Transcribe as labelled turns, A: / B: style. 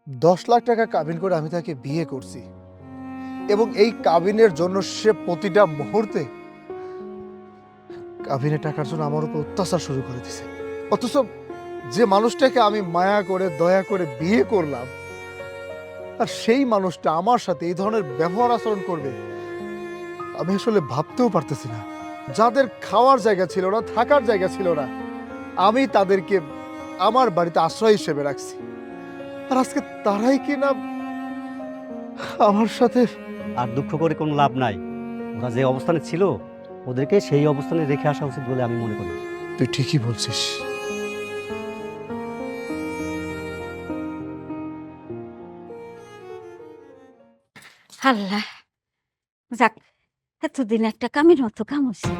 A: 10 লাখ টাকা কাবিন করে আমি তাকে বিয়ে করছি, এবং এই কাবিনের জন্য সে প্রতিটা মুহূর্তে কাবিনের টাকার জন্য আমার উপর অত্যাচার শুরু করে দিছে। অথচ যে মানুষটাকে আমি মায়া করে দয়া করে বিয়ে করলাম, আর সেই মানুষটা আমার সাথে এই ধরনের ব্যবহার আচরণ করবে, আমি আসলে ভাবতেও পারতেছি না। যাদের খাওয়ার জায়গা ছিল না, থাকার জায়গা ছিল না, আমি তাদেরকে আমার বাড়িতে আশ্রয় হিসেবে রাখছি, আর আজকে তারাই কিনা আমার সাথে।
B: আর দুঃখ করে কোনো লাভ নাই। ওরা যে অবস্থানে ছিল ওদেরকে সেই অবস্থানে রেখে আসা উচিত বলে আমি মনে করি।
A: তুই ঠিকই বলছিস।
C: আল্লাহ, যাক, এতদিন একটা কামের মতো কাম হয়েছে।